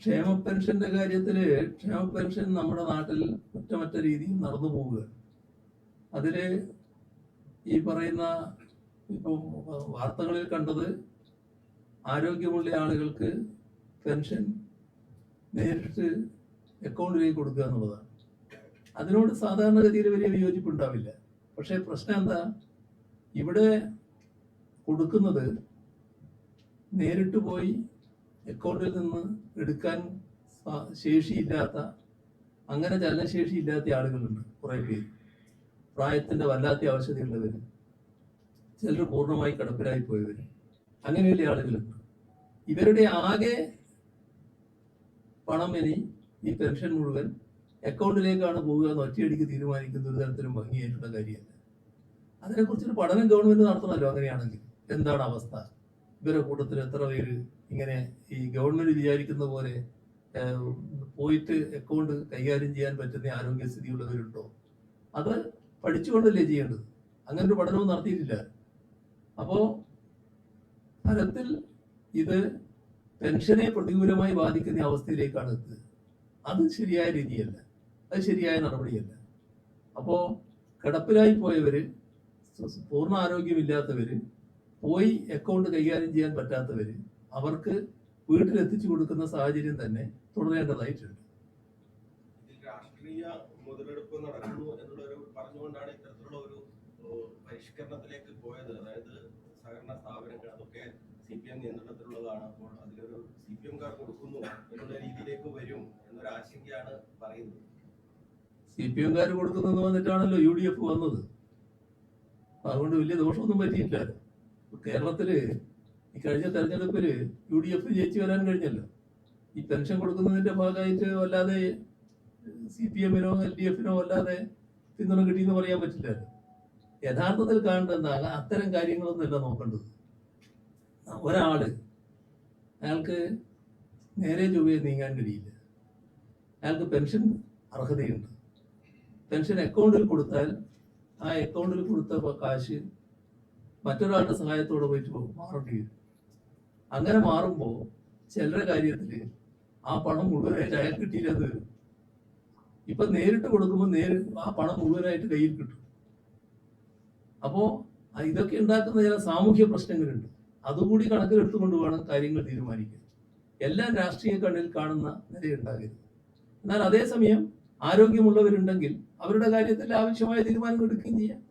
ക്ഷേമ പെൻഷന്റെ കാര്യത്തില് ക്ഷേമ പെൻഷൻ നമ്മുടെ നാട്ടിൽ കുറ്റമറ്റ രീതിയിൽ നടന്നു പോവുകയാണ്. അതില് ഈ പറയുന്ന ഇപ്പം വാർത്തകളിൽ കണ്ടത് ആരോഗ്യമുള്ള ആളുകൾക്ക് പെൻഷൻ നേരിട്ട് അക്കൗണ്ടിലേക്ക് കൊടുക്കുക എന്നുള്ളതാണ്. അതിനോട് സാധാരണഗതിയിൽ വലിയ വിയോജിപ്പുണ്ടാവില്ല. പക്ഷേ പ്രശ്നം എന്താ, ഇവിടെ കൊടുക്കുന്നത് നേരിട്ട് പോയി അക്കൗണ്ടിൽ നിന്ന് എടുക്കാൻ ശേഷിയില്ലാത്ത, അങ്ങനെ ചലനശേഷി ഇല്ലാത്ത ആളുകളുണ്ട്. കുറേ പേര് പ്രായത്തിന്റെ വല്ലാത്ത ആവശ്യതയുള്ളവർ, ചിലർ പൂർണ്ണമായി കിടപ്പിലായി പോയവർ, അങ്ങനെയുള്ള ആളുകളുണ്ട്. ഇവരുടെ ആകെ പണം ഇനി ഈ പെൻഷൻ മുഴുവൻ അക്കൗണ്ടിലേക്കാണ് പോകുക എന്ന് ഒറ്റയടിക്ക് തീരുമാനിക്കുന്ന ഒരു തരത്തിലും ഭംഗിയായിട്ടുള്ള കാര്യമല്ല. അതിനെക്കുറിച്ചൊരു പഠനം ഗവൺമെന്റ് നടത്തണമല്ലോ. അങ്ങനെയാണെങ്കിൽ എന്താണ് അവസ്ഥ, ഇവരുടെ കൂട്ടത്തിൽ എത്ര പേര് ഇങ്ങനെ ഈ ഗവൺമെന്റ് വിചാരിക്കുന്ന പോലെ പോയിട്ട് അക്കൗണ്ട് കൈകാര്യം ചെയ്യാൻ പറ്റുന്ന ആരോഗ്യസ്ഥിതിയുള്ളവരുണ്ടോ? അത് പഠിച്ചുകൊണ്ടല്ലേ ചെയ്യേണ്ടത്. അങ്ങനെ ഒരു പഠനവും നടത്തിയിട്ടില്ല. അപ്പോ ഫലത്തിൽ ഇത് പെൻഷനെ പ്രതികൂലമായി ബാധിക്കുന്ന അവസ്ഥയിലേക്കാണ് എത്തുന്നത്. അത് ശരിയായ രീതിയല്ല, അത് ശരിയായ നടപടിയല്ല. അപ്പോ കിടപ്പിലായി പോയവര്, പൂർണ്ണ ആരോഗ്യമില്ലാത്തവര്, പോയി അക്കൗണ്ട് കൈകാര്യം ചെയ്യാൻ പറ്റാത്തവര്, അവർക്ക് വീട്ടിലെത്തിച്ചു കൊടുക്കുന്ന സാഹചര്യം തന്നെ തുടരേണ്ടതായിട്ടുണ്ട്. രാഷ്ട്രീയ മുതലെടുപ്പ് നടക്കുന്നു എന്നുള്ളൊരു പറഞ്ഞുകൊണ്ടാണ് ഇത്തരത്തിലുള്ള ഒരു പരിഷ്കരണത്തിലേക്ക് പോയത്. അതായത് സഹകരണ സ്ഥാപനങ്ങൾ അതൊക്കെ CPM നിയന്ത്രണത്തിലുള്ളതാണ്. അപ്പോൾ അതിലൊരു CPM-കാർ കൊടുക്കുന്നു എന്നുള്ള രീതിയിലേക്ക് വരും എന്നൊരു ആശങ്കയാണ് പറയുന്നത്. CPM-കാർ കൊടുക്കുന്നത് വന്നിട്ടാണല്ലോ UDF വന്നത്. അതുകൊണ്ട് വലിയ ദോഷമൊന്നും പറ്റിയില്ല. കേരളത്തില് ഈ കഴിഞ്ഞ തെരഞ്ഞെടുപ്പില് UDF ജയിച്ചു വരാൻ കഴിഞ്ഞല്ലോ. ഈ പെൻഷൻ കൊടുക്കുന്നതിന്റെ ഭാഗമായിട്ട് വല്ലാതെ CPM-നോ LDF-നോ വല്ലാതെ പിന്തുണ കിട്ടിയെന്ന് പറയാൻ പറ്റില്ല. യഥാർത്ഥത്തിൽ കാണേണ്ടതാണ് അത്തരം കാര്യങ്ങളൊന്നുമല്ല നോക്കേണ്ടത്. ഒരാള് അയാൾക്ക് നേരെ ചൊവ്വയെ നീങ്ങാൻ കഴിയില്ല, അയാൾക്ക് പെൻഷൻ അർഹതയുണ്ട്. പെൻഷൻ അക്കൗണ്ടിൽ കൊടുത്താൽ ആ അക്കൗണ്ടിൽ കൊടുത്ത കാശ് മറ്റൊരാളുടെ സഹായത്തോടെ പോയിട്ട് മാറേണ്ടി വരും. അങ്ങനെ മാറുമ്പോൾ ചിലരുടെ കാര്യത്തിൽ ആ പണം മുഴുവനായിട്ട് അയാൾ കിട്ടിയില്ലെന്ന് വരും. ഇപ്പൊ നേരിട്ട് കൊടുക്കുമ്പോൾ ആ പണം മുഴുവനായിട്ട് കയ്യിൽ കിട്ടും. അപ്പോ ഇതൊക്കെ ഉണ്ടാക്കുന്ന ചില സാമൂഹ്യ പ്രശ്നങ്ങളുണ്ട്. അതുകൂടി കണക്കിലെടുത്തുകൊണ്ട് വേണം കാര്യങ്ങൾ തീരുമാനിക്കാൻ. എല്ലാം രാഷ്ട്രീയ കണ്ണിൽ കാണുന്ന നിലയുണ്ടാകരുത്. എന്നാൽ അതേസമയം ആരോഗ്യമുള്ളവരുണ്ടെങ്കിൽ അവരുടെ കാര്യത്തിൽ ആവശ്യമായ തീരുമാനങ്ങൾ എടുക്കുകയും ചെയ്യാം.